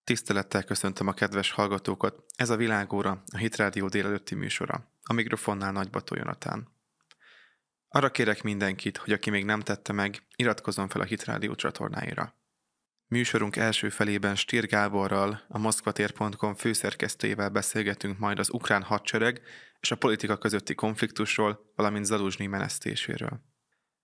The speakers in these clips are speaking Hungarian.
Tisztelettel köszöntöm a kedves hallgatókat. Ez a Világóra, a Hit Rádió délelőtti műsora. A mikrofonnál Nagybató Jonatán. Arra kérek mindenkit, hogy aki még nem tette meg, iratkozzon fel a Hit Rádió csatornáira. Műsorunk első felében Stier Gáborral, a moszkvatér.com főszerkesztőjével beszélgetünk majd az ukrán hadsereg és a politika közötti konfliktusról, valamint Zaluzsnyi menesztéséről.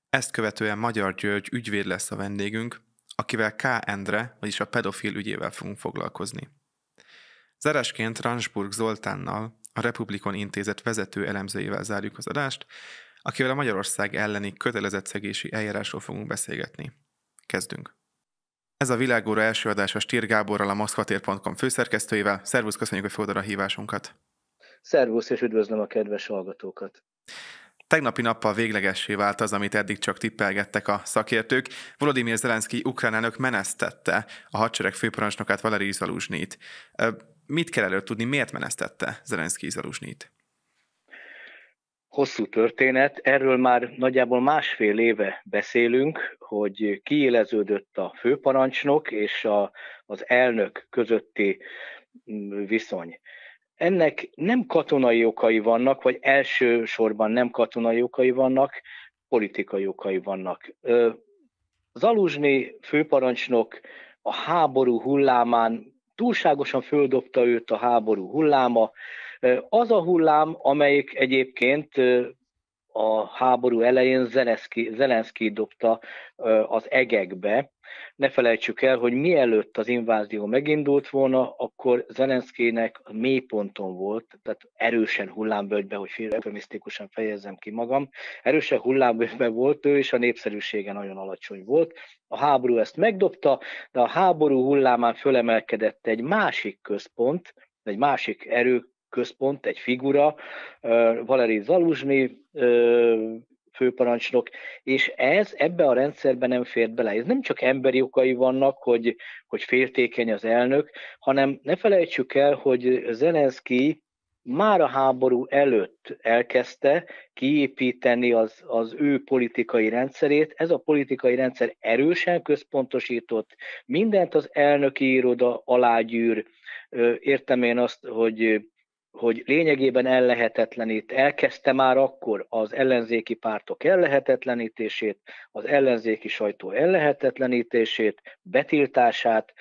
Ezt követően Magyar György ügyvéd lesz a vendégünk, akivel K. Endre, vagyis a pedofil ügyével fogunk foglalkozni. Zárásként Ransburg Zoltánnal, a Republikon Intézet vezető elemzőjével zárjuk az adást, akivel a Magyarország elleni kötelezettszegési eljárásról fogunk beszélgetni. Kezdünk! Ez a Világóra első adása Stier Gáborral, a moszkvatér.com főszerkesztőjével. Szervusz, köszönjük, hogy fogadod a hívásunkat! Szervusz, és üdvözlöm a kedves hallgatókat! Tegnapi nappal véglegessé vált az, amit eddig csak tippelgettek a szakértők. Volodymyr Zelenszkij ukrán elnök menesztette a hadsereg főparancsnokát, Valerij Zaluzsnyit. Mit kell előtt tudni, miért menesztette Zelenszkij Zaluzsnyit? Hosszú történet, erről már nagyjából másfél éve beszélünk, hogy kiéleződött a főparancsnok és az elnök közötti viszony. Ennek nem katonai okai vannak, vagy elsősorban nem katonai okai vannak, politikai okai vannak. Zaluzsnyi főparancsnok a háború hullámán túlságosan földobta őt a háború hulláma. Az a hullám, amelyik egyébként a háború elején Zelenszkij dobta az egekbe. Ne felejtsük el, hogy mielőtt az invázió megindult volna, akkor Zelenszkijnek mélyponton volt, tehát erősen hullámvölgyben, hogy eufemisztikusan fejezzem ki magam, erősen hullámvölgyben volt ő, és a népszerűsége nagyon alacsony volt. A háború ezt megdobta, de a háború hullámán fölemelkedett egy másik központ, egy másik erőközpont, egy figura, Valerij Zaluzsnyi főparancsnok, és ez ebbe a rendszerben nem fért bele. Ez nem csak emberi okai vannak, hogy féltékeny az elnök, hanem ne felejtsük el, hogy Zelenszkij már a háború előtt elkezdte kiépíteni az ő politikai rendszerét. Ez a politikai rendszer erősen központosított, mindent az elnöki iroda alá gyűr. Értem én azt, hogy lényegében elkezdte már akkor az ellenzéki pártok ellehetetlenítését, az ellenzéki sajtó ellehetetlenítését, betiltását,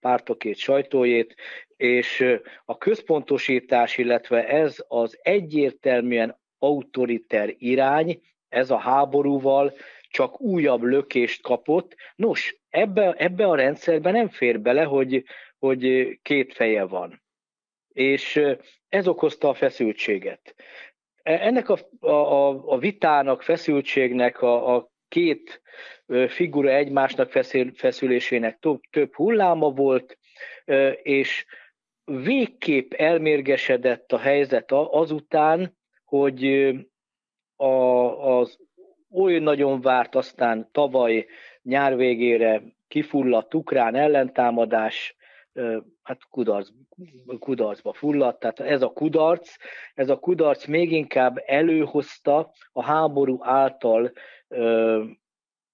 pártokét, sajtójét, és a központosítás, illetve ez az egyértelműen autoriter irány, ez a háborúval csak újabb lökést kapott. Nos, ebbe a rendszerben nem fér bele, hogy két feje van. És ez okozta a feszültséget. Ennek a vitának, feszültségnek, a két figura egymásnak feszülésének több hulláma volt, és végképp elmérgesedett a helyzet azután, hogy az oly nagyon várt, aztán tavaly nyár végére kifulladt ukrán ellentámadás, hát kudarcba fulladt, tehát ez a kudarc még inkább előhozta a háború által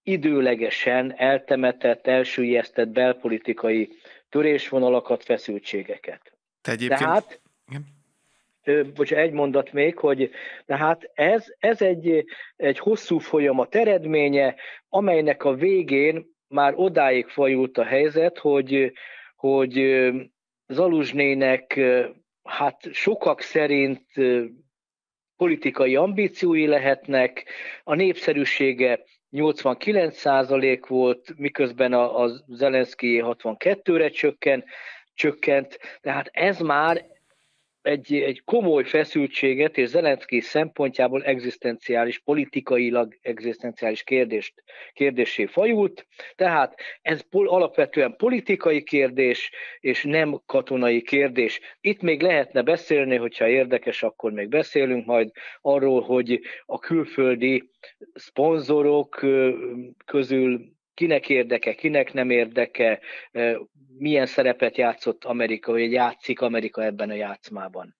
időlegesen eltemetett, elsüllyesztett belpolitikai törésvonalakat, feszültségeket. Te egyébként... Egy mondat még, hogy tehát ez egy hosszú folyamat eredménye, amelynek a végén már odáig fajult a helyzet, hogy Zaluzsnynek hát sokak szerint politikai ambíciói lehetnek, a népszerűsége 89% volt, miközben a Zelenszkij 62-re csökkent, tehát ez már egy komoly feszültséget és Zelenszkij szempontjából politikailag egzisztenciális kérdéssé fajult. Tehát ez alapvetően politikai kérdés, és nem katonai kérdés. Itt még lehetne beszélni, hogyha érdekes, akkor még beszélünk majd arról, hogy a külföldi szponzorok közül kinek érdeke, kinek nem érdeke, milyen szerepet játszott Amerika, vagy játszik Amerika ebben a játszmában.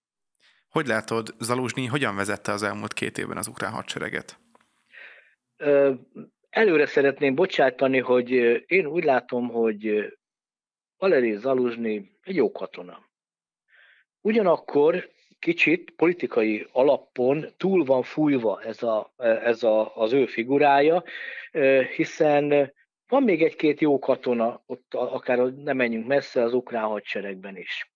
Hogy látod, Zaluzsnyi hogyan vezette az elmúlt 2 évben az ukrán hadsereget? Előre szeretném bocsátani, hogy én úgy látom, hogy Valerij Zaluzsnyi egy jó katona. Ugyanakkor kicsit politikai alapon túl van fújva az ő figurája, hiszen van még egy-két jó katona, ott akár nem menjünk messze, az ukrán hadseregben is.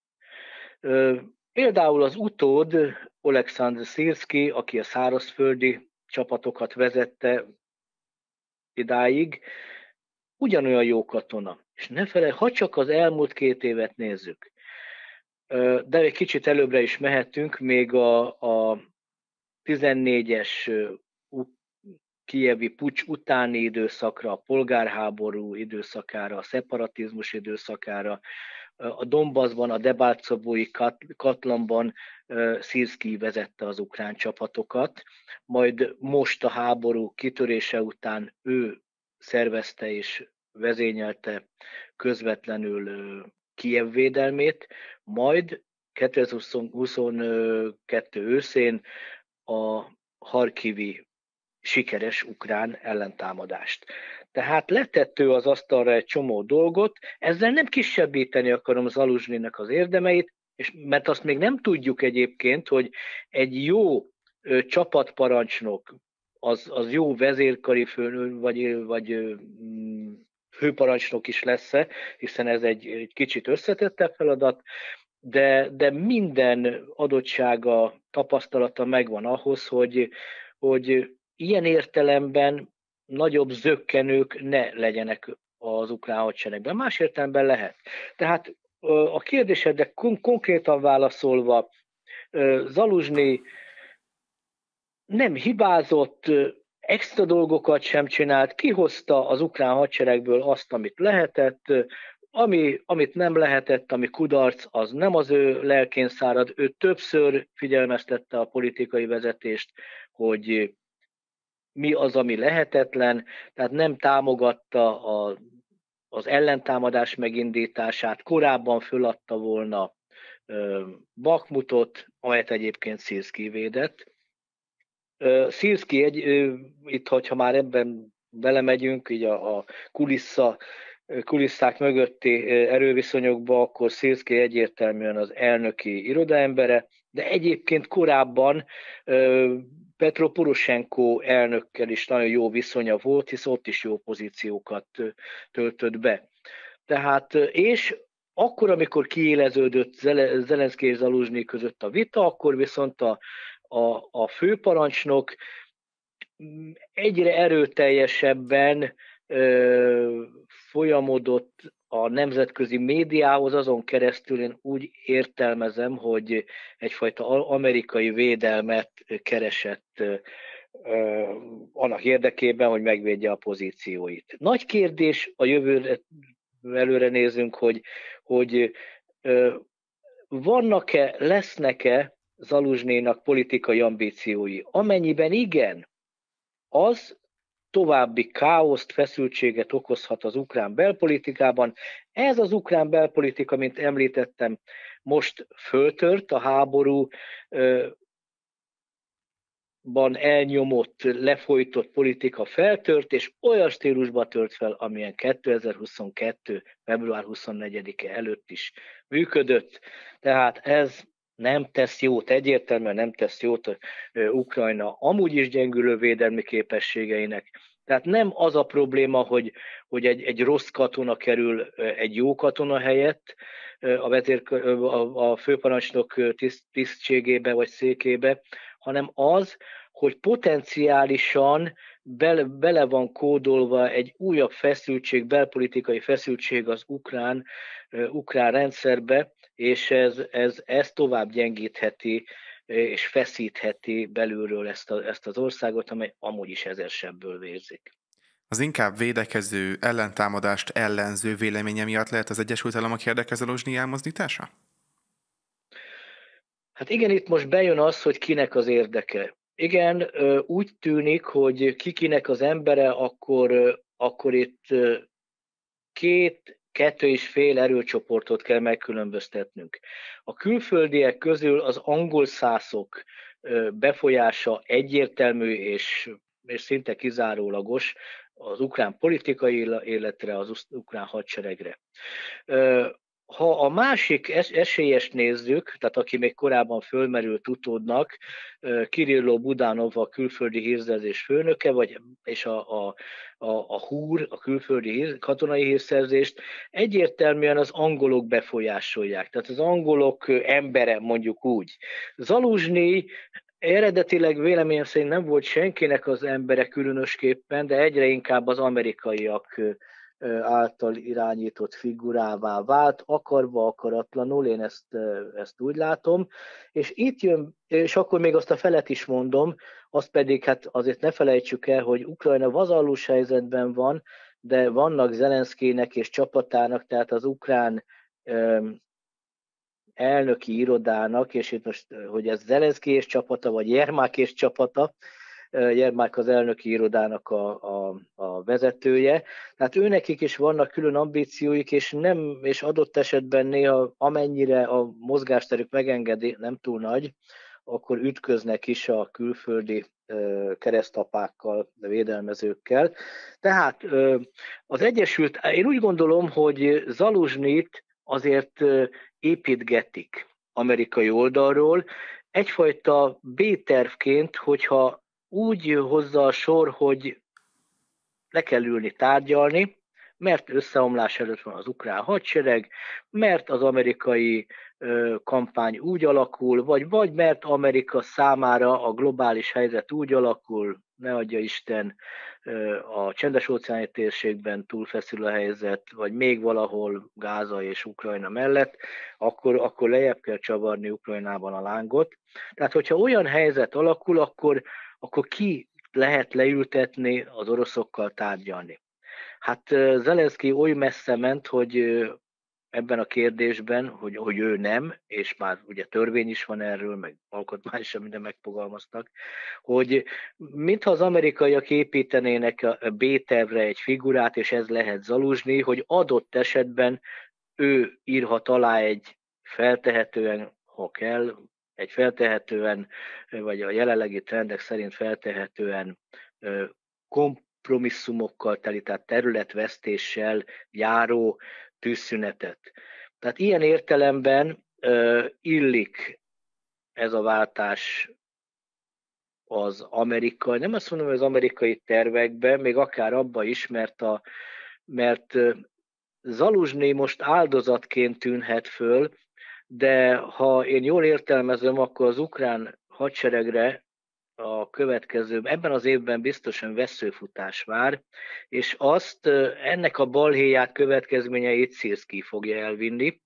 Például az utód, Oleksandr Szirszkij, aki a szárazföldi csapatokat vezette idáig, ugyanolyan jó katona. És ne felejtsd, ha csak az elmúlt 2 évet nézzük, de egy kicsit előbbre is mehetünk, még a 14-es kijevi puccs utáni időszakra, a polgárháború időszakára, a szeparatizmus időszakára, a Donbassban, a Debalcevói katlanban Szirszkij vezette az ukrán csapatokat, majd most a háború kitörése után ő szervezte és vezényelte közvetlenül Kijev védelmét, majd 2022 őszén a harkivi sikeres ukrán ellentámadást. Tehát letett ő az asztalra egy csomó dolgot, ezzel nem kisebbíteni akarom Zaluzsnyinak az érdemeit, és mert azt még nem tudjuk egyébként, hogy egy jó csapatparancsnok, az jó vezérkari főnök, vagy főparancsnok is lesz-e, hiszen ez egy kicsit összetettebb feladat, de minden adottsága, tapasztalata megvan ahhoz, hogy ilyen értelemben nagyobb zökkenők ne legyenek az ukrán hadseregben. Más értelemben lehet. Tehát a kérdésedre konkrétan válaszolva, Zaluzsnyi nem hibázott, extra dolgokat sem csinált, kihozta az ukrán hadseregből azt, amit lehetett, amit nem lehetett, ami kudarc, az nem az ő lelkén szárad. Ő többször figyelmeztette a politikai vezetést, hogy mi az, ami lehetetlen, tehát nem támogatta az ellentámadás megindítását, korábban föladta volna Bakhmutot, amelyet egyébként Szirszkij védett. Szirszkij itt, hogyha már ebben belemegyünk, így a kulisszák mögötti erőviszonyokba, akkor Szirszkij egyértelműen az elnöki irodaembere, de egyébként korábban Petro Poroshenko elnökkel is nagyon jó viszonya volt, hisz ott is jó pozíciókat töltött be. Tehát, és akkor, amikor kiéleződött Zelenszkij és Zaluzsnyi között a vita, akkor viszont a főparancsnok egyre erőteljesebben folyamodott a nemzetközi médiához, azon keresztül én úgy értelmezem, hogy egyfajta amerikai védelmet keresett annak érdekében, hogy megvédje a pozícióit. Nagy kérdés, a jövőre előre nézünk, hogy vannak-e, lesznek-e Zaluzsnyinak politikai ambíciói. Amennyiben igen, az további káoszt, feszültséget okozhat az ukrán belpolitikában. Ez az ukrán belpolitika, mint említettem, most föltört, a háborúban elnyomott, lefolytott politika feltört, és olyan stílusba tört fel, amilyen 2022. február 24-e előtt is működött. Tehát ez nem tesz jót, egyértelműen nem tesz jót Ukrajna amúgy is gyengülő védelmi képességeinek. Tehát nem az a probléma, hogy egy rossz katona kerül egy jó katona helyett a főparancsnok tisztségébe vagy székébe, hanem az, hogy potenciálisan bele van kódolva egy újabb feszültség, belpolitikai feszültség az ukrán rendszerbe, és ez tovább gyengítheti és feszítheti belülről ezt az országot, amely amúgy is ezersebből vérzik. Az inkább védekező, ellentámadást ellenző véleménye miatt lehet az Egyesült Államok érdeke Zaluzsnyi elmozdítása? Hát igen, itt most bejön az, hogy kinek az érdeke. Igen, úgy tűnik, hogy kinek az embere, akkor itt 2,5 erőcsoportot kell megkülönböztetnünk. A külföldiek közül az angol szászok befolyása egyértelmű és szinte kizárólagos az ukrán politikai életre, az ukrán hadseregre. Ha a másik esélyest nézzük, tehát aki még korábban fölmerült utódnak, Kirilló Budanov a külföldi hírszerzés főnöke, és a HUR, a külföldi katonai hírszerzést egyértelműen az angolok befolyásolják. Tehát az angolok embere, mondjuk úgy. Zaluzsnyi eredetileg véleményem szerint nem volt senkinek az embere különösképpen, de egyre inkább az amerikaiak által irányított figurává vált, akarva, akaratlanul, én ezt úgy látom, és itt jön, és akkor még azt a felet is mondom, azt pedig hát azért ne felejtsük el, hogy Ukrajna vazallus helyzetben van, de vannak Zelenszkijnek és csapatának, tehát az ukrán elnöki irodának, és itt most, hogy ez Zelenszkij és csapata, vagy Jermák és csapata, Jermák az elnöki irodának a vezetője. Tehát őnekik is vannak külön ambícióik, és adott esetben néha amennyire a mozgásterük megengedi, nem túl nagy, akkor ütköznek is a külföldi keresztapákkal, védelmezőkkel. Tehát én úgy gondolom, hogy Zaluzsnyit azért építgetik amerikai oldalról, egyfajta B-tervként, hogyha úgy hozza a sor, hogy le kell ülni tárgyalni, mert összeomlás előtt van az ukrán hadsereg, mert az amerikai kampány úgy alakul, vagy mert Amerika számára a globális helyzet úgy alakul, ne adja Isten, a csendes-óceáni térségben túlfeszül a helyzet, vagy még valahol Gáza és Ukrajna mellett, akkor lejjebb kell csavarni Ukrajnában a lángot. Tehát, hogyha olyan helyzet alakul, akkor ki lehet leültetni az oroszokkal tárgyalni. Hát Zelenszkij oly messze ment, hogy ebben a kérdésben, hogy ő nem, és már ugye törvény is van erről, meg alkotmány sem minden megfogalmaztak, hogy mintha az amerikaiak építenének a B-tervre egy figurát, és ez lehet Zaluzsnyi, hogy adott esetben ő írhat alá egy feltehetően, ha kell, egy feltehetően, vagy a jelenlegi trendek szerint feltehetően kompromisszumokkal teli, tehát területvesztéssel járó tűzszünetet. Tehát ilyen értelemben illik ez a váltás az amerikai, nem azt mondom, hogy az amerikai tervekben, még akár abba is, mert Zaluzsnyi most áldozatként tűnhet föl, de ha én jól értelmezem, akkor az ukrán hadseregre ebben az évben biztosan vesszőfutás vár, és ennek a balhéját, következményeit Szirszkij fogja elvinni,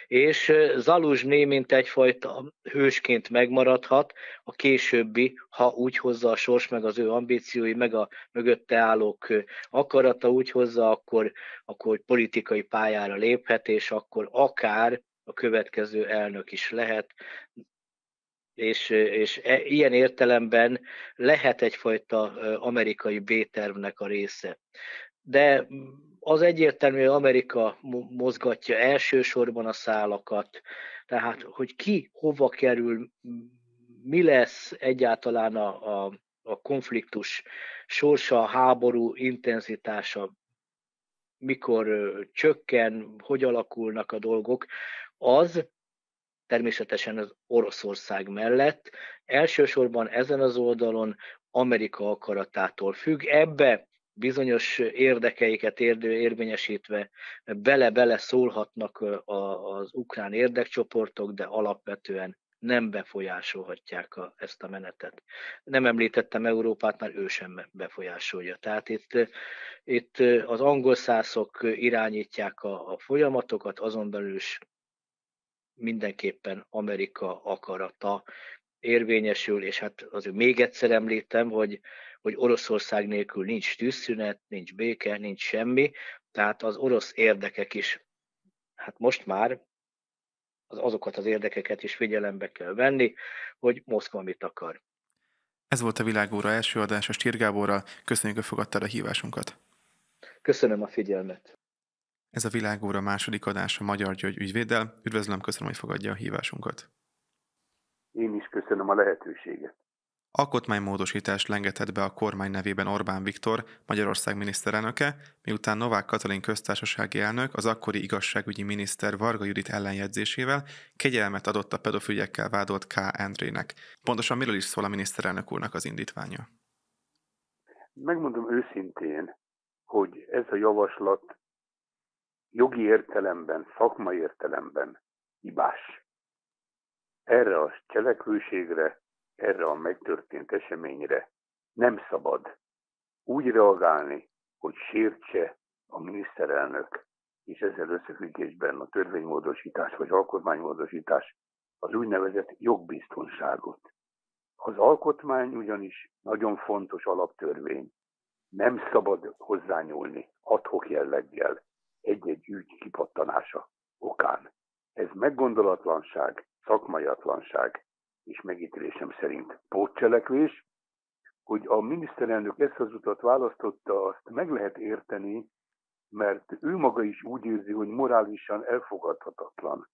és Zaluzsnyi mint egyfajta hősként megmaradhat, a későbbi, ha úgy hozza a sors, meg az ő ambíciói, meg a mögötte állók akarata úgy hozza, akkor politikai pályára léphet, és akkor akár a következő elnök is lehet, és ilyen értelemben lehet egyfajta amerikai B-tervnek a része. De az egyértelmű, hogy Amerika mozgatja elsősorban a szálakat, tehát hogy ki hova kerül, mi lesz egyáltalán a konfliktus sorsa, a háború intenzitása, mikor csökken, hogy alakulnak a dolgok, az természetesen az Oroszország mellett elsősorban ezen az oldalon Amerika akaratától függ. Ebbe bizonyos érdekeiket érvényesítve bele-bele szólhatnak az ukrán érdekcsoportok, de alapvetően nem befolyásolhatják ezt a menetet. Nem említettem Európát, mert ő sem befolyásolja. Tehát itt az angolszászok irányítják a folyamatokat, azon belül is mindenképpen Amerika akarata érvényesül, és hát azért még egyszer említem, hogy Oroszország nélkül nincs tűzszünet, nincs béke, nincs semmi, tehát az orosz érdekek is, hát most már azokat az érdekeket is figyelembe kell venni, hogy Moszkva mit akar. Ez volt a Világóra első adása Stier Gáborral. Köszönjük, hogy fogadtad a hívásunkat. Köszönöm a figyelmet. Ez a Világóra második adása Magyar György ügyvéddel. Üdvözlöm, köszönöm, hogy fogadja a hívásunkat. Én is köszönöm a lehetőséget. Alkotmánymódosítást lengetett be a kormány nevében Orbán Viktor, Magyarország miniszterelnöke, miután Novák Katalin köztársasági elnök az akkori igazságügyi miniszter Varga Judit ellenjegyzésével kegyelmet adott a pedofiliekkel vádolt K. Endrének. Pontosan miről is szól a miniszterelnök úrnak az indítványa? Megmondom őszintén, hogy ez a javaslat jogi értelemben, szakmai értelemben hibás. Erre a cselekvőségre, erre a megtörtént eseményre nem szabad úgy reagálni, hogy sértse a miniszterelnök, és ezzel összefüggésben a törvénymódosítás vagy alkotmánymódosítás az úgynevezett jogbiztonságot. Az alkotmány ugyanis nagyon fontos alaptörvény. Nem szabad hozzányúlni ad hoc jelleggel egy-egy ügy kipattanása okán. Ez meggondolatlanság, szakmaiatlanság, és megítélésem szerint pótcselekvés. Hogy a miniszterelnök ezt az utat választotta, azt meg lehet érteni, mert ő maga is úgy érzi, hogy morálisan elfogadhatatlan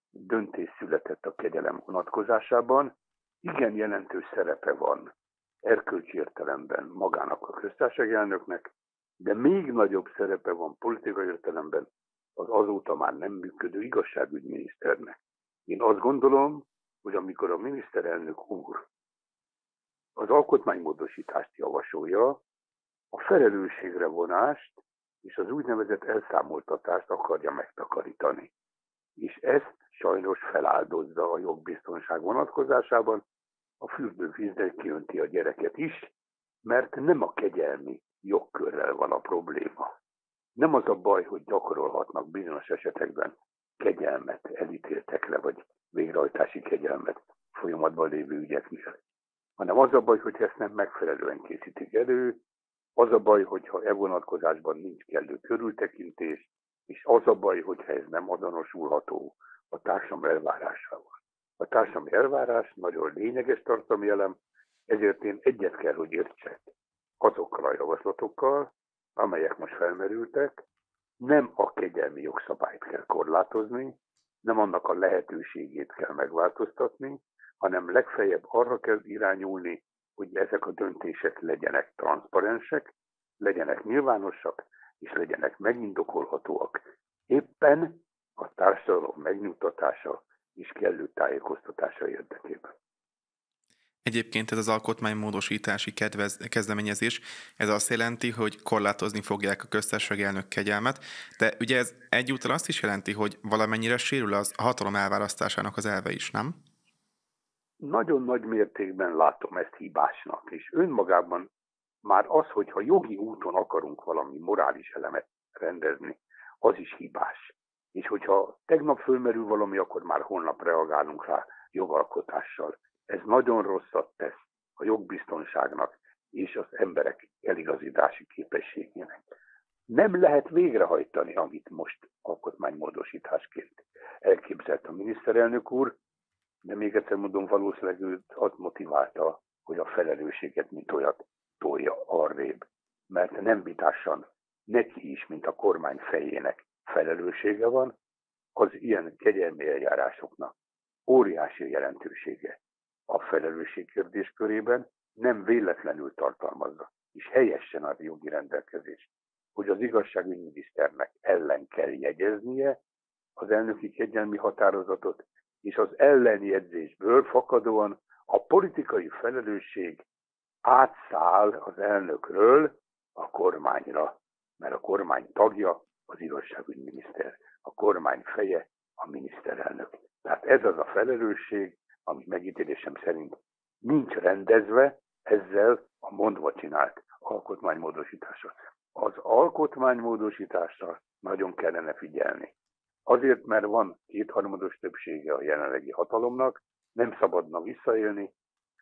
döntés született a kegyelem vonatkozásában. Igen jelentős szerepe van erkölcsi értelemben magának a köztársasági elnöknek, de még nagyobb szerepe van politikai értelemben az azóta már nem működő igazságügyminiszternek. Én azt gondolom, hogy amikor a miniszterelnök úr az alkotmánymódosítást javasolja, a felelősségre vonást és az úgynevezett elszámoltatást akarja megtakarítani. És ezt sajnos feláldozza a jogbiztonság vonatkozásában, a fürdővízzel kiönti a gyereket is, mert nem a kegyelmi jogkörrel van a probléma. Nem az a baj, hogy gyakorolhatnak bizonyos esetekben kegyelmet elítéltekre, vagy végrehajtási kegyelmet folyamatban lévő ügyeknél, hanem az a baj, hogy ezt nem megfelelően készítik elő, az a baj, hogyha e vonatkozásban nincs kellő körültekintés, és az a baj, hogyha ez nem azonosulható a társadalom elvárásával. A társadalmi elvárás nagyon lényeges tartalmi elem, ezért én egyet kell, hogy értsek azokkal a javaslatokkal, amelyek most felmerültek. Nem a kegyelmi jogszabályt kell korlátozni, nem annak a lehetőségét kell megváltoztatni, hanem legfeljebb arra kell irányulni, hogy ezek a döntések legyenek transzparensek, legyenek nyilvánosak, és legyenek megindokolhatóak. Éppen a társadalom megnyugtatása és kellő tájékoztatása érdekében. Egyébként ez az alkotmánymódosítási kezdeményezés, ez azt jelenti, hogy korlátozni fogják a köztársasági elnök kegyelmet, de ugye ez egyúttal azt is jelenti, hogy valamennyire sérül a hatalom elválasztásának az elve is, nem? Nagyon nagy mértékben látom ezt hibásnak, és önmagában már az, hogyha jogi úton akarunk valami morális elemet rendezni, az is hibás. És hogyha tegnap fölmerül valami, akkor már holnap reagálunk rá jogalkotással. Ez nagyon rosszat tesz a jogbiztonságnak és az emberek eligazítási képességének. Nem lehet végrehajtani, amit most alkotmánymódosításként elképzelt a miniszterelnök úr, de még egyszer mondom, valószínűleg őt azt motiválta, hogy a felelősséget mint olyat tolja arrébb. Mert nem vitásan neki is, mint a kormány fejének felelőssége van, az ilyen kegyelmi eljárásoknak óriási jelentősége a felelősség kérdéskörében, nem véletlenül tartalmazza, és helyesen a jogi rendelkezés, hogy az igazságügyminiszternek ellen kell jegyeznie az elnöki kegyelmi határozatot, és az ellenjegyzésből fakadóan a politikai felelősség átszáll az elnökről a kormányra, mert a kormány tagja az igazságügyminiszter, a kormány feje a miniszterelnök. Tehát ez az a felelősség, ami megítélésem szerint nincs rendezve ezzel a mondva csinált alkotmánymódosítással. Az alkotmánymódosításra nagyon kellene figyelni. Azért, mert van kétharmados többsége a jelenlegi hatalomnak, nem szabadna visszaélni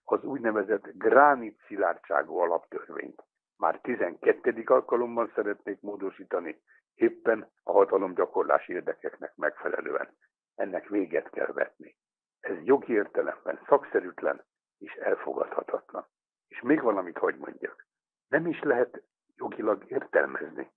az úgynevezett gránit szilárdságú alaptörvényt. Már 12. alkalommal szeretnék módosítani, éppen a hatalomgyakorlási érdekeknek megfelelően. Ennek véget kell vetni. Ez jogi értelemben szakszerűtlen és elfogadhatatlan. És még valamit hadd mondjak. Nem is lehet jogilag értelmezni,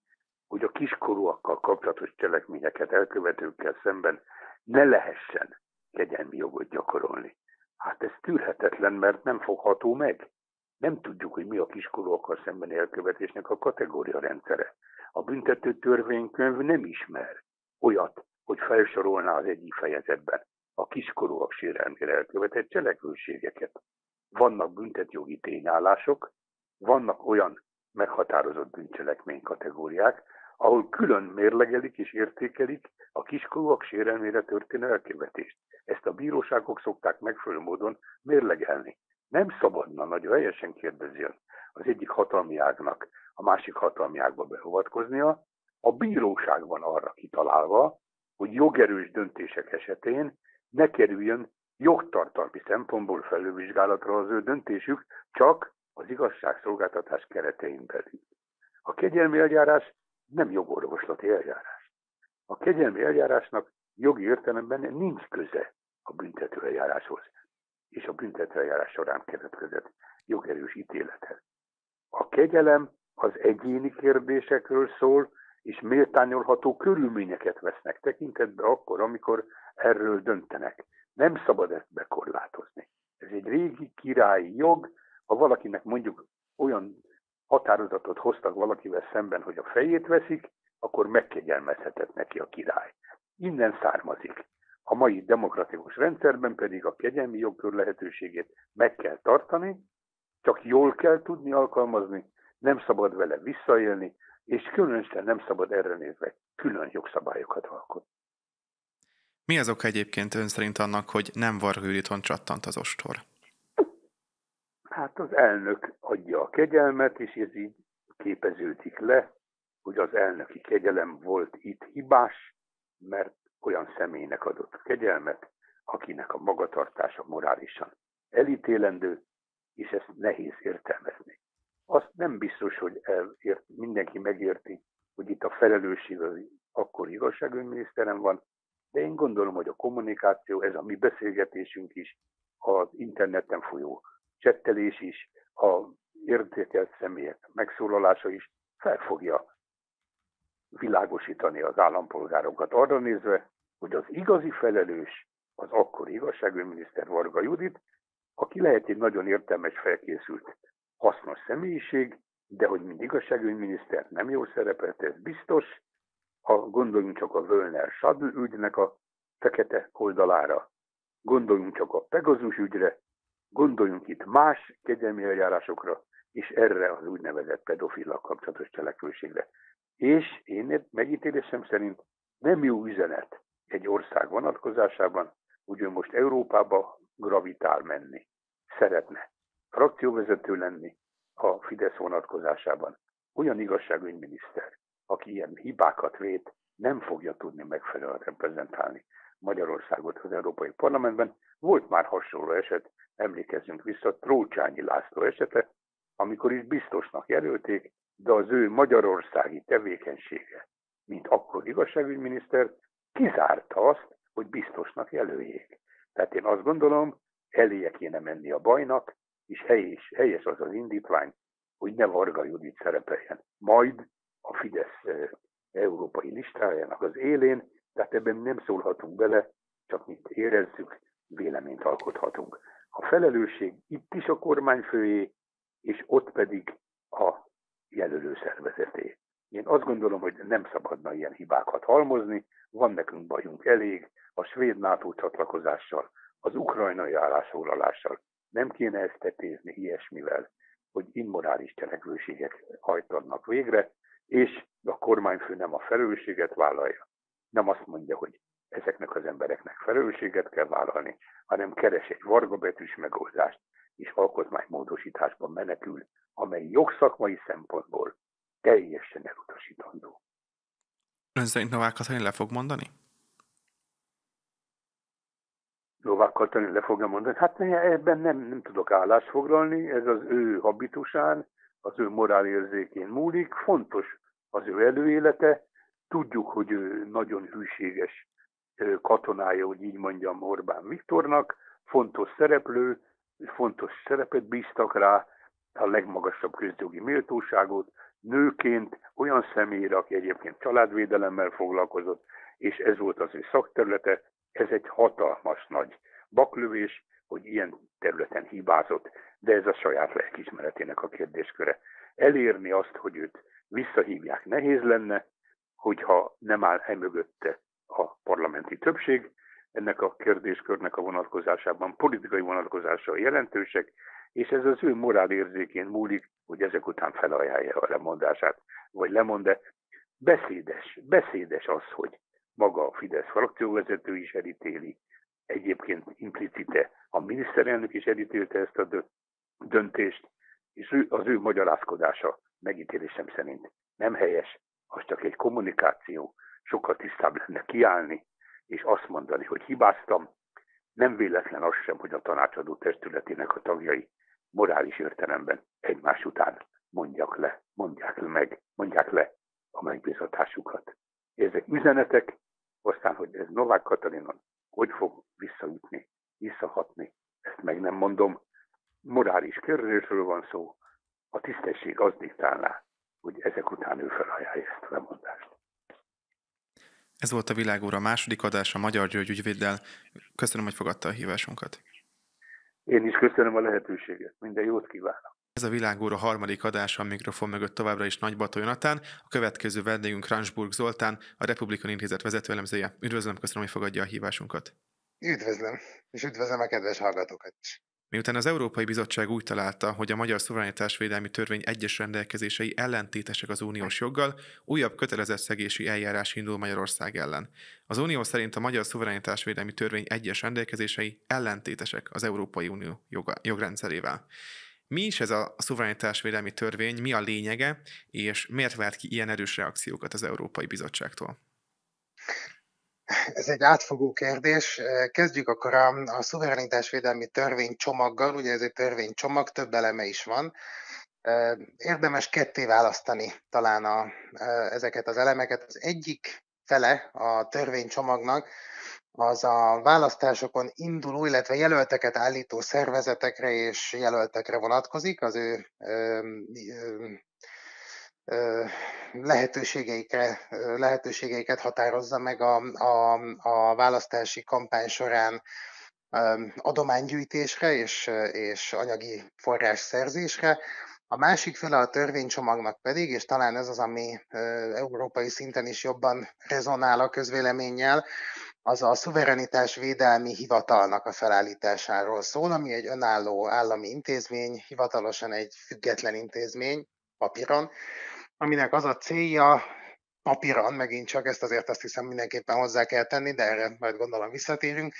hogy a kiskorúakkal kapcsolatos cselekményeket elkövetőkkel szemben ne lehessen kegyelmi jogot gyakorolni. Hát ez tűrhetetlen, mert nem fogható meg. Nem tudjuk, hogy mi a kiskorúakkal szembeni elkövetésnek a kategória rendszere. A büntető törvénykönyv nem ismer olyat, hogy felsorolná az egyik fejezetben a kiskorúak sérelmére elkövetett cselekvőségeket. Vannak büntetjogi tényállások, vannak olyan meghatározott bűncselekmény kategóriák, ahol külön mérlegelik és értékelik a kiskorúak sérelmére történő elkövetést. Ezt a bíróságok szokták megfelelő módon mérlegelni. Nem szabadna, nagyon helyesen kérdezi az egyik hatalmi ágnak a másik hatalmi ágba beavatkoznia. A bíróság van arra kitalálva, hogy jogerős döntések esetén ne kerüljön jogtartalmi szempontból felülvizsgálatra az ő döntésük, csak az igazságszolgáltatás keretein belül. A kegyelmi eljárás nem jogorvoslati eljárás. A kegyelmi eljárásnak jogi értelemben nincs köze a büntető eljáráshoz, és a büntető eljárás során keletkezett jogerős ítélethez. A kegyelem az egyéni kérdésekről szól, és méltányolható körülményeket vesznek tekintetbe akkor, amikor erről döntenek. Nem szabad ezt bekorlátozni. Ez egy régi királyi jog, ha valakinek mondjuk olyan határozatot hoztak valakivel szemben, hogy a fejét veszik, akkor megkegyelmezhetett neki a király. Innen származik. A mai demokratikus rendszerben pedig a kegyelmi jogkör lehetőségét meg kell tartani, csak jól kell tudni alkalmazni, nem szabad vele visszaélni, és különösen nem szabad erre nézve külön jogszabályokat alkotni. Mi az oka egyébként ön szerint annak, hogy nem Varga Juditon csattant az ostor? Hát az elnök adja a kegyelmet, és ez így képeződik le, hogy az elnöki kegyelem volt itt hibás, mert olyan személynek adott kegyelmet, akinek a magatartása morálisan elítélendő, és ezt nehéz értelmezni. Azt nem biztos, hogy mindenki megérti, hogy itt a felelősség az akkori igazságügyminiszteren van, de én gondolom, hogy a kommunikáció, ez a mi beszélgetésünk is, az interneten folyó csettelés is, a értékelt személyek megszólalása is fel fogja világosítani az állampolgárokat arra nézve, hogy az igazi felelős az akkori igazságügyminiszter Varga Judit, aki lehet egy nagyon értelmes, felkészült, hasznos személyiség, de hogy mint igazságügyminiszter nem jól szerepelt, ez biztos. Gondoljunk csak a Völner Schadl ügynek a fekete oldalára, gondoljunk csak a Pegazus ügyre, gondoljunk itt más kegyelmi eljárásokra, és erre az úgynevezett pedofillal kapcsolatos cselekvőségre. És én megítélésem szerint nem jó üzenet egy ország vonatkozásában, hogy ő most Európába gravitál menni. Szeretne frakcióvezető lenni a Fidesz vonatkozásában. Olyan igazságügyminiszter, aki ilyen hibákat vét, nem fogja tudni megfelelően reprezentálni Magyarországot az Európai Parlamentben. Volt már hasonló eset, emlékezzünk vissza, Trócsányi László esete, amikor is biztosnak jelölték, de az ő magyarországi tevékenysége, mint akkor igazságügyminiszter, kizárta azt, hogy biztosnak jelöljék. Tehát én azt gondolom, eléje kéne menni a bajnak, és helyes az az indítvány, hogy ne Varga Judit szerepeljen. Majd a Fidesz európai listájának az élén, tehát ebben nem szólhatunk bele, csak mint érezzük, véleményt alkothatunk. A felelősség itt is a kormányfőjé, és ott pedig a jelölő szervezeté. Én azt gondolom, hogy nem szabadna ilyen hibákat halmozni, van nekünk bajunk elég a svéd NATO csatlakozással, az ukrajnai állásfoglalással. Nem kéne ezt tetézni ilyesmivel, hogy immorális cselekvőségek hajtanak végre, és a kormányfő nem a felelősséget vállalja. Nem azt mondja, hogy ezeknek az embereknek felelősséget kell vállalni, hanem keres egy vargabetűs megoldást, és alkotmánymódosításban menekül, amely jogszakmai szempontból teljesen elutasítandó. Ön szerint Novák Katalin le fog mondani? Novák Katalin le fogja mondani? Hát ebben nem tudok állást foglalni, ez az ő habitusán, az ő morálérzékén múlik, fontos az ő előélete, tudjuk, hogy ő nagyon hűséges katonája, hogy így mondjam, Orbán Viktornak, fontos szereplő, fontos szerepet bíztak rá, a legmagasabb közjogi méltóságot, nőként olyan személyre, aki egyébként családvédelemmel foglalkozott, és ez volt az ő szakterülete, ez egy hatalmas nagy baklövés, hogy ilyen területen hibázott, de ez a saját lelkiismeretének a kérdésköre. Elérni azt, hogy őt visszahívják, nehéz lenne, hogyha nem áll mögötte a parlamenti többség. Ennek a kérdéskörnek a vonatkozásában politikai vonatkozásai jelentősek, és ez az ő morálérzékén múlik, hogy ezek után felajánlja a lemondását, vagy lemond-e. Beszédes az, hogy maga a Fidesz frakcióvezető is elítéli, egyébként implicite a miniszterelnök is elítélte ezt a döntést, és az ő magyarázkodása megítélésem szerint nem helyes, az csak egy kommunikáció, sokkal tisztább lenne kiállni, és azt mondani, hogy hibáztam. Nem véletlen az sem, hogy a tanácsadó testületének a tagjai morális értelemben egymás után mondják le a megbízatásukat. Ezek üzenetek, aztán, hogy ez Novák Katalinon hogy fog visszahatni, ezt meg nem mondom. Morális kérdésről van szó, a tisztesség az diktálná, hogy ezek után ő felajánlja ezt a lemondást. Ez volt a Világóra második adása Magyar György ügyvéddel. Köszönöm, hogy fogadta a hívásunkat. Én is köszönöm a lehetőséget. Minden jót kívánok. Ez a Világóra harmadik adása, a mikrofon mögött továbbra is Nagybató Jonatán. A következő vendégünk Ransburg Zoltán, a Republikon Intézet vezetőelemzője. Üdvözlöm, köszönöm, hogy fogadja a hívásunkat. Üdvözlöm, és üdvözlöm a kedves hallgatókat is. Miután az Európai Bizottság úgy találta, hogy a Magyar Szuverenitásvédelmi Törvény egyes rendelkezései ellentétesek az uniós joggal, újabb kötelezettszegési eljárás indul Magyarország ellen. Az Unió szerint a Magyar Szuverenitásvédelmi Törvény egyes rendelkezései ellentétesek az Európai Unió jogrendszerével. Mi is ez a szuverenitásvédelmi törvény, mi a lényege, és miért vált ki ilyen erős reakciókat az Európai Bizottságtól? Ez egy átfogó kérdés. Kezdjük akkor a szuverenitásvédelmi törvénycsomaggal. Ugye ez egy törvénycsomag, több eleme is van. Érdemes ketté választani talán ezeket az elemeket. Az egyik fele a törvénycsomagnak az a választásokon induló, illetve jelölteket állító szervezetekre és jelöltekre vonatkozik, az ő lehetőségeiket határozza meg a választási kampány során adománygyűjtésre és anyagi forrásszerzésre. A másik fele a törvénycsomagnak pedig, és talán ez az, ami európai szinten is jobban rezonál a közvéleménnyel, az a szuverenitásvédelmi hivatalnak a felállításáról szól, ami egy önálló állami intézmény, hivatalosan egy független intézmény papíron, aminek az a célja, papíron, megint csak ezt azért azt hiszem mindenképpen hozzá kell tenni, de erre majd gondolom visszatérünk,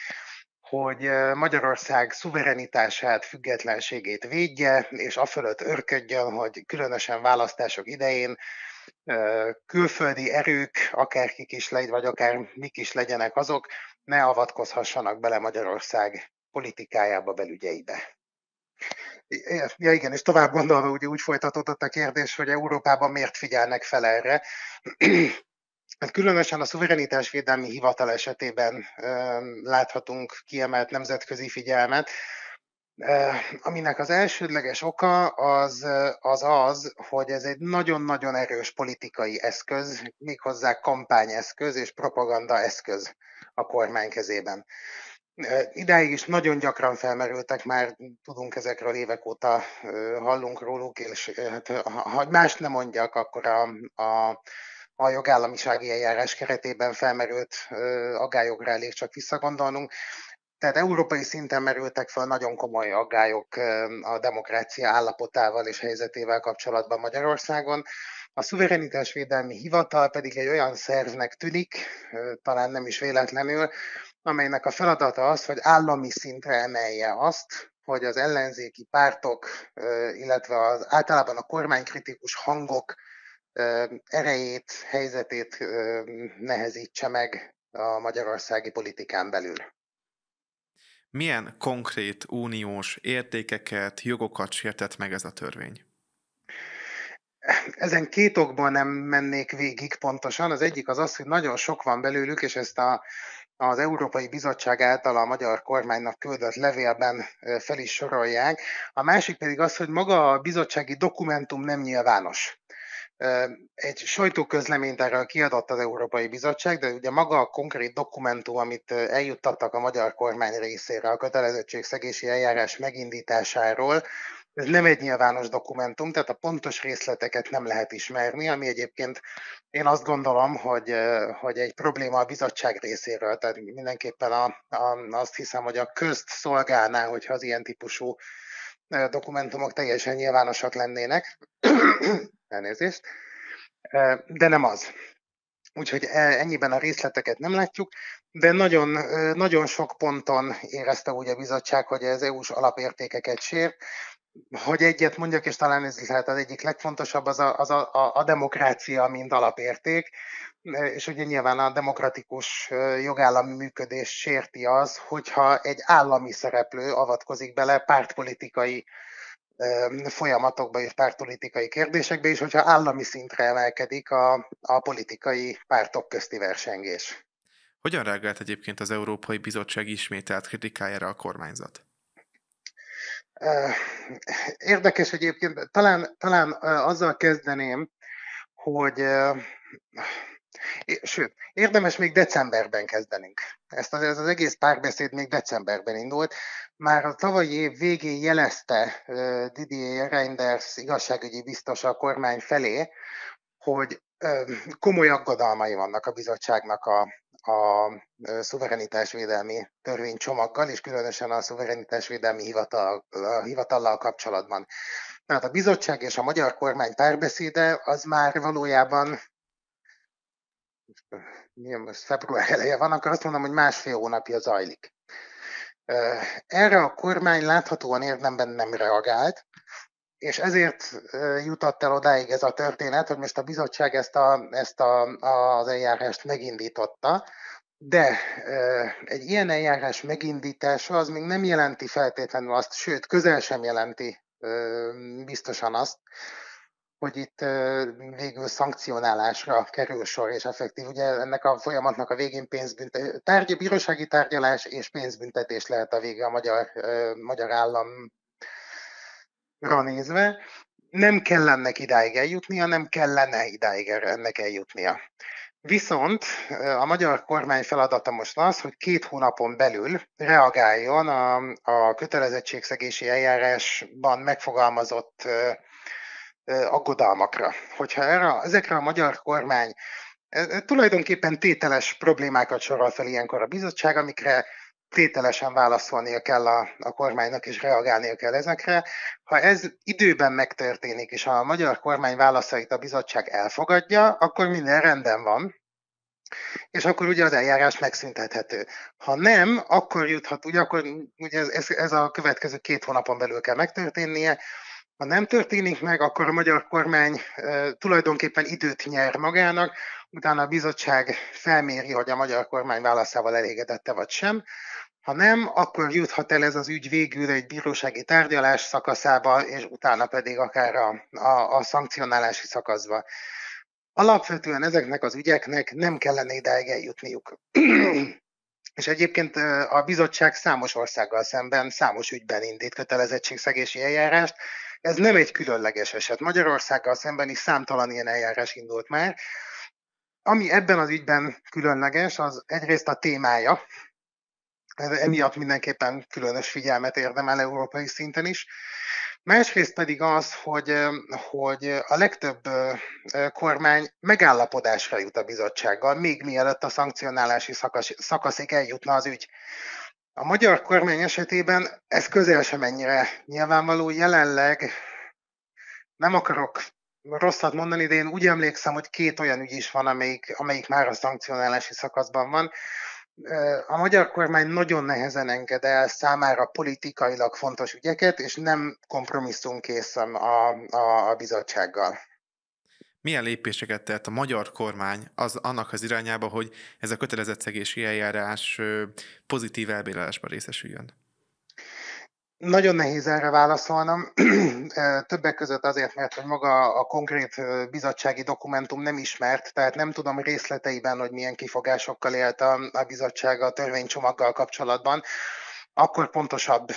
hogy Magyarország szuverenitását, függetlenségét védje, és afölött örködjön, hogy különösen választások idején külföldi erők, akár kik is vagy akár mik is legyenek azok, ne avatkozhassanak bele Magyarország politikájába, belügyeibe. Ja igen, és tovább gondolva ugye úgy folytatódott a kérdés, hogy Európában miért figyelnek fel erre. Hát különösen a szuverenitásvédelmi hivatal esetében láthatunk kiemelt nemzetközi figyelmet, aminek az elsődleges oka az, hogy ez egy nagyon-nagyon erős politikai eszköz, méghozzá kampányeszköz és propagandaeszköz a kormány kezében. Idáig is nagyon gyakran felmerültek, már tudunk ezekről évek óta, hallunk róluk, és hát, ha más nem mondjak, akkor a jogállamisági eljárás keretében felmerült aggályokra elég csak visszagondolnunk. Tehát európai szinten merültek fel nagyon komoly aggályok a demokrácia állapotával és helyzetével kapcsolatban Magyarországon. A szuverenitásvédelmi hivatal pedig egy olyan szervnek tűnik, talán nem is véletlenül, amelynek a feladata az, hogy állami szintre emelje azt, hogy az ellenzéki pártok, illetve általában a kormánykritikus hangok erejét, helyzetét nehezítse meg a magyarországi politikán belül. Milyen konkrét uniós értékeket, jogokat sértett meg ez a törvény? Ezen két okból nem mennék végig pontosan. Az egyik az, hogy nagyon sok van belőlük, és ezt az Európai Bizottság által a magyar kormánynak küldött levélben fel is sorolják. A másik pedig az, hogy maga a bizottsági dokumentum nem nyilvános. Egy sajtóközleményt erről kiadott az Európai Bizottság, de ugye maga a konkrét dokumentum, amit eljuttattak a magyar kormány részére a kötelezettségszegési eljárás megindításáról, ez nem egy nyilvános dokumentum, tehát a pontos részleteket nem lehet ismerni, ami egyébként én azt gondolom, hogy egy probléma a bizottság részéről, tehát mindenképpen azt hiszem, hogy a közt szolgálná, hogyha az ilyen típusú dokumentumok teljesen nyilvánosak lennének. Elnézést. De nem az. Úgyhogy ennyiben a részleteket nem látjuk, de nagyon, nagyon sok ponton érezte úgy a bizottság, hogy az EU-s alapértékeket sér. Hogy egyet mondjak, és talán ez lehet az egyik legfontosabb, az a demokrácia, mint alapérték, és ugye nyilván a demokratikus jogállami működés sérti az, hogyha egy állami szereplő avatkozik bele pártpolitikai folyamatokba és pártpolitikai kérdésekbe is, hogyha állami szintre emelkedik a politikai pártok közti versengés. Hogyan reagált egyébként az Európai Bizottság ismételt kritikájára a kormányzat? Érdekes egyébként, talán azzal kezdeném, hogy sőt, érdemes még decemberben kezdenünk. Ez az egész párbeszéd még decemberben indult. Már a tavalyi év végén jelezte Didier Reynders igazságügyi biztos a kormány felé, hogy komoly aggodalmai vannak a bizottságnak a szuverenitásvédelmi törvénycsomaggal, és különösen a szuverenitásvédelmi hivatallal kapcsolatban. Tehát a bizottság és a magyar kormány párbeszéde az már valójában, most február eleje van, akkor azt mondom, hogy 1,5 hónapja zajlik. Erre a kormány láthatóan érdemben nem reagált, és ezért jutott el odáig ez a történet, hogy most a bizottság ezt az eljárást megindította, de egy ilyen eljárás megindítása az még nem jelenti feltétlenül azt, sőt, közel sem jelenti biztosan azt, hogy itt végül szankcionálásra kerül sor, és effektív. Ugye ennek a folyamatnak a végén bírósági tárgyalás és pénzbüntetés lehet a vége a magyar államra nézve. Nem kell ennek idáig eljutnia, nem kellene idáig ennek eljutnia. Viszont a magyar kormány feladata most az, hogy 2 hónapon belül reagáljon a kötelezettségszegési eljárásban megfogalmazott aggodalmakra. Hogyha ezekre a magyar kormány tulajdonképpen tételes problémákat sorol fel ilyenkor a bizottság, amikre tételesen válaszolnia kell a kormánynak, és reagálnia kell ezekre. Ha ez időben megtörténik, és a magyar kormány válaszait a bizottság elfogadja, akkor minden rendben van, és akkor ugye az eljárás megszüntethető. Ha nem, akkor juthat, ugye ez a következő 2 hónapon belül kell megtörténnie. Ha nem történik meg, akkor a magyar kormány tulajdonképpen időt nyer magának, utána a bizottság felméri, hogy a magyar kormány válaszával elégedette vagy sem. Ha nem, akkor juthat el ez az ügy végül egy bírósági tárgyalás szakaszába, és utána pedig akár a szankcionálási szakaszba. Alapvetően ezeknek az ügyeknek nem kellene idáig eljutniuk. És egyébként a bizottság számos országgal szemben, számos ügyben indít kötelezettségszegési eljárást. Ez nem egy különleges eset. Magyarországgal szemben is számtalan ilyen eljárás indult már. Ami ebben az ügyben különleges, az egyrészt a témája. Emiatt mindenképpen különös figyelmet érdemel európai szinten is. Másrészt pedig az, hogy a legtöbb kormány megállapodásra jut a bizottsággal, még mielőtt a szankcionálási szakaszig eljutna az ügy. A magyar kormány esetében ez közel sem ennyire nyilvánvaló. Jelenleg nem akarok rosszat mondani, de én úgy emlékszem, hogy 2 olyan ügy is van, amelyik már a szankcionálási szakaszban van. A magyar kormány nagyon nehezen enged el számára politikailag fontos ügyeket, és nem kompromisszumkész a bizottsággal. Milyen lépéseket tett a magyar kormány annak az irányába, hogy ez a kötelezettségszegési eljárás pozitív elbírálásban részesüljön? Nagyon nehéz erre válaszolnom, többek között azért, mert hogy maga a konkrét bizottsági dokumentum nem ismert, tehát nem tudom részleteiben, hogy milyen kifogásokkal élt a bizottság a törvénycsomaggal kapcsolatban, akkor pontosabb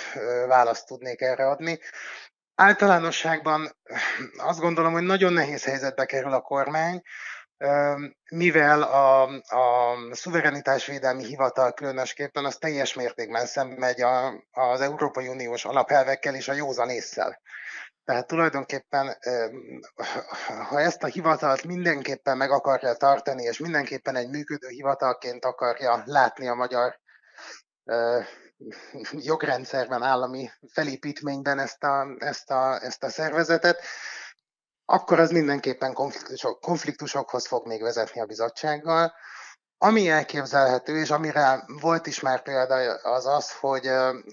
választ tudnék erre adni. Általánosságban azt gondolom, hogy nagyon nehéz helyzetbe kerül a kormány, mivel a szuverenitásvédelmi hivatal különösképpen az teljes mértékben szembemegy az Európai Uniós alapelvekkel és a józan ésszel. Tehát tulajdonképpen, ha ezt a hivatalt mindenképpen meg akarja tartani, és mindenképpen egy működő hivatalként akarja látni a magyar jogrendszerben, állami felépítményben ezt a szervezetet, akkor az mindenképpen konfliktusokhoz fog még vezetni a bizottsággal. Ami elképzelhető, és amire volt is már példa, az az,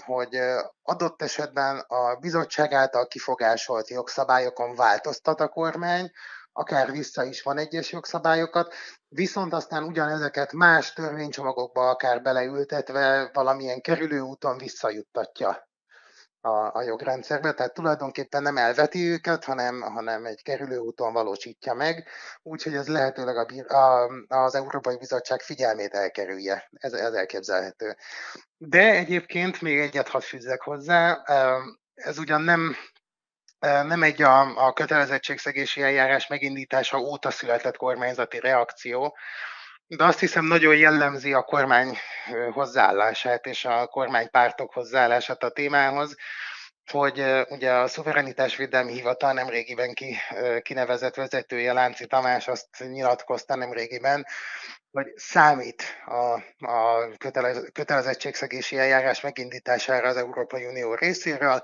hogy adott esetben a bizottság által kifogásolt jogszabályokon változtat a kormány, akár vissza is van egyes jogszabályokat, viszont aztán ugyanezeket más törvénycsomagokba akár beleültetve valamilyen kerülő úton visszajuttatja a jogrendszerbe, tehát tulajdonképpen nem elveti őket, hanem egy kerülő úton valósítja meg, úgyhogy ez lehetőleg az Európai Bizottság figyelmét elkerülje. Ez elképzelhető. De egyébként még egyet hadd fűzzek hozzá, ez ugyan nem egy a kötelezettségszegési eljárás megindítása óta született kormányzati reakció, de azt hiszem nagyon jellemzi a kormány hozzáállását és a kormánypártok hozzáállását a témához, hogy ugye a Szuverenitásvédelmi Hivatal nemrégiben kinevezett vezetője, Lánci Tamás azt nyilatkozta nemrégiben, hogy számít a kötelezettségszegési eljárás megindítására az Európai Unió részéről,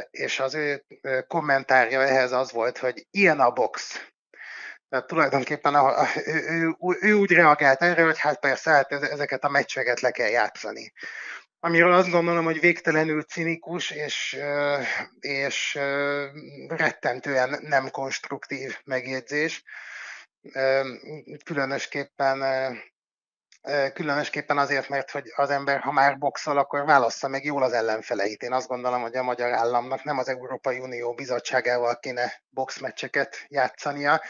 és az ő kommentárja ehhez az volt, hogy ilyen a box. Tehát tulajdonképpen ő úgy reagált erre, hogy hát persze, hát ezeket a meccseket le kell játszani. Amiről azt gondolom, hogy végtelenül cinikus és rettentően nem konstruktív megjegyzés. Különösképpen azért, mert hogy az ember, ha már boxol, akkor válassza meg jól az ellenfeleit. Én azt gondolom, hogy a magyar államnak nem az Európai Unió bizottságával kéne boxmeccseket játszania.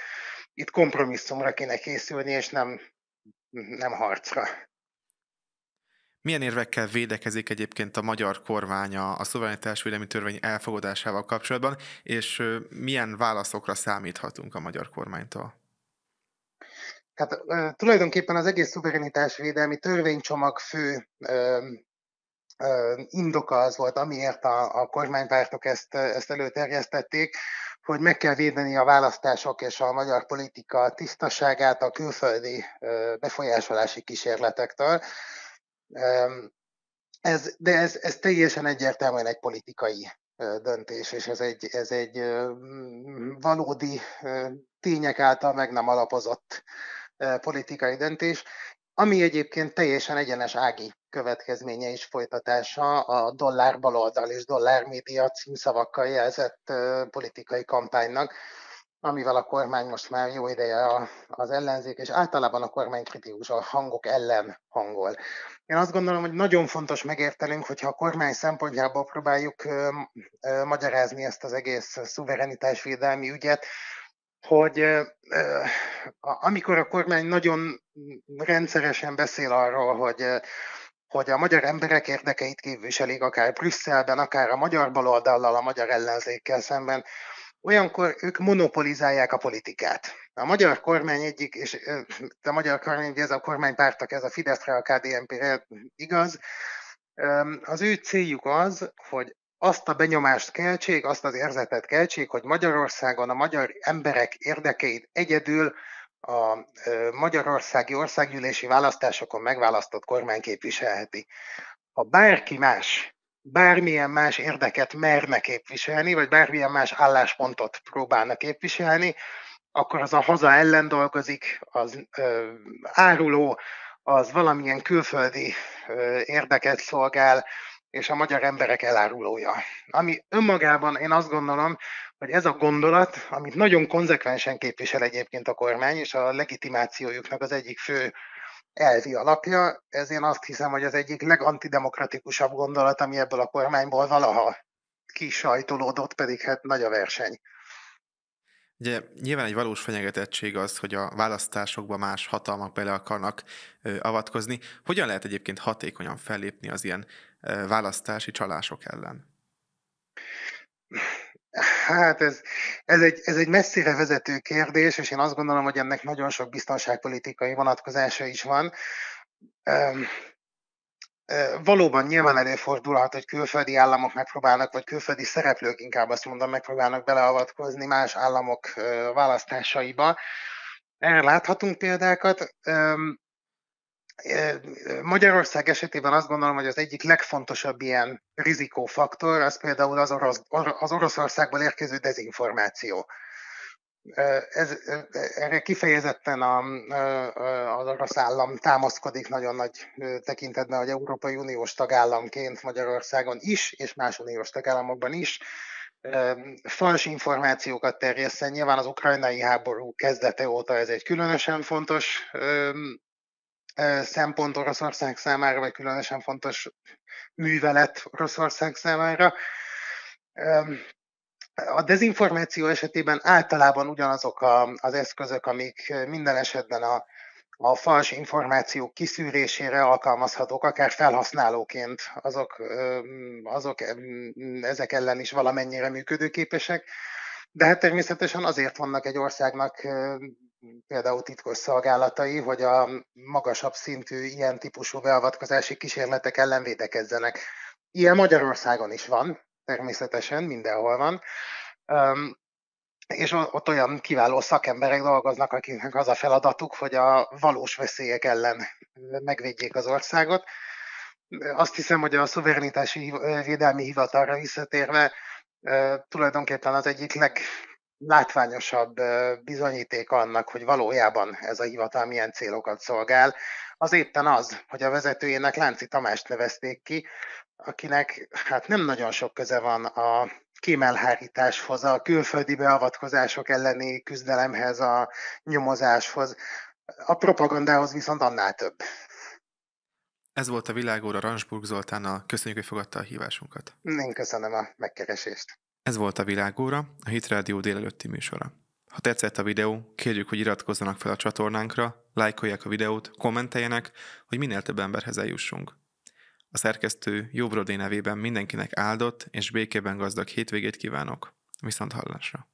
Itt kompromisszumra kéne készülni, és nem harcra. Milyen érvekkel védekezik egyébként a magyar kormány a szuverenitásvédelmi törvény elfogadásával kapcsolatban, és milyen válaszokra számíthatunk a magyar kormánytól? Hát tulajdonképpen az egész szuverenitásvédelmi törvénycsomag fő indoka az volt, amiért a kormánypártok ezt előterjesztették, hogy meg kell védeni a választások és a magyar politika tisztaságát a külföldi befolyásolási kísérletektől. Ez teljesen egyértelműen egy politikai döntés, és ez egy valódi tények által meg nem alapozott politikai döntés, ami egyébként teljesen egyenes ági következménye és folytatása a dollár baloldal és dollár média címszavakkal jelzett politikai kampánynak, amivel a kormány most már jó ideje az ellenzék, és általában a kormány kritikus a hangok ellen hangol. Én azt gondolom, hogy nagyon fontos megértenünk, hogyha a kormány szempontjából próbáljuk magyarázni ezt az egész szuverenitásvédelmi ügyet, hogy amikor a kormány nagyon rendszeresen beszél arról, hogy a magyar emberek érdekeit képviselik, akár Brüsszelben, akár a magyar baloldallal, a magyar ellenzékkel szemben, olyankor ők monopolizálják a politikát. A magyar kormány egyik, és a magyar kormány, ez a kormánypártok, ez a Fideszre, a KDNP-re igaz, az ő céljuk az, hogy azt a benyomást keltsék, azt az érzetet keltsék, hogy Magyarországon a magyar emberek érdekeit egyedül a magyarországi országgyűlési választásokon megválasztott kormány képviselheti. Ha bárki más, bármilyen más érdeket merne képviselni, vagy bármilyen más álláspontot próbálna képviselni, akkor az a haza ellen dolgozik, az áruló, az valamilyen külföldi érdeket szolgál, és a magyar emberek elárulója. Ami önmagában én azt gondolom, hogy ez a gondolat, amit nagyon konzekvensen képvisel egyébként a kormány, és a legitimációjuknak az egyik fő elvi alapja, ez én azt hiszem, hogy az egyik legantidemokratikusabb gondolat, ami ebből a kormányból valaha kisajtolódott, pedig hát nagy a verseny. Ugye nyilván egy valós fenyegetettség az, hogy a választásokba más hatalmak bele akarnak avatkozni. Hogyan lehet egyébként hatékonyan fellépni az ilyen választási csalások ellen? Hát ez egy messzire vezető kérdés, és én azt gondolom, hogy ennek nagyon sok biztonságpolitikai vonatkozása is van. Valóban nyilván előfordulhat, hogy külföldi államok megpróbálnak, vagy külföldi szereplők inkább azt mondom, megpróbálnak beleavatkozni más államok választásaiba. Erre láthatunk példákat. Magyarország esetében azt gondolom, hogy az egyik legfontosabb ilyen rizikófaktor, az például az Oroszországból érkező dezinformáció. Erre kifejezetten az orosz állam támaszkodik nagyon nagy tekintetben, hogy Európai Uniós tagállamként Magyarországon is, és más uniós tagállamokban is fals információkat terjesszen. Nyilván az ukrajnai háború kezdete óta ez egy különösen fontos szempont Oroszország számára, vagy különösen fontos művelet Oroszország számára. A dezinformáció esetében általában ugyanazok az eszközök, amik minden esetben a fals információk kiszűrésére alkalmazhatók, akár felhasználóként, azok ezek ellen is valamennyire működőképesek. De hát természetesen azért vannak egy országnak például titkos szolgálatai, hogy a magasabb szintű ilyen típusú beavatkozási kísérletek ellen védekezzenek. Ilyen Magyarországon is van, természetesen mindenhol van. És ott olyan kiváló szakemberek dolgoznak, akiknek az a feladatuk, hogy a valós veszélyek ellen megvédjék az országot. Azt hiszem, hogy a szuverenitási védelmi hivatalra visszatérve tulajdonképpen az egyik leglátványosabb bizonyíték annak, hogy valójában ez a hivatal milyen célokat szolgál, az éppen az, hogy a vezetőjének Lánci Tamást nevezték ki, akinek hát nem nagyon sok köze van a kémelhárításhoz, a külföldi beavatkozások elleni küzdelemhez, a nyomozáshoz. A propagandához viszont annál több. Ez volt a Világóra Ransburg Zoltánnal. Köszönjük, hogy fogadta a hívásunkat. Én köszönöm a megkeresést. Ez volt a Világóra, a Hit Rádió délelőtti műsora. Ha tetszett a videó, kérjük, hogy iratkozzanak fel a csatornánkra, lájkolják a videót, kommenteljenek, hogy minél több emberhez eljussunk. A szerkesztő Jó Brodé nevében mindenkinek áldott és békében gazdag hétvégét kívánok. Viszonthallásra!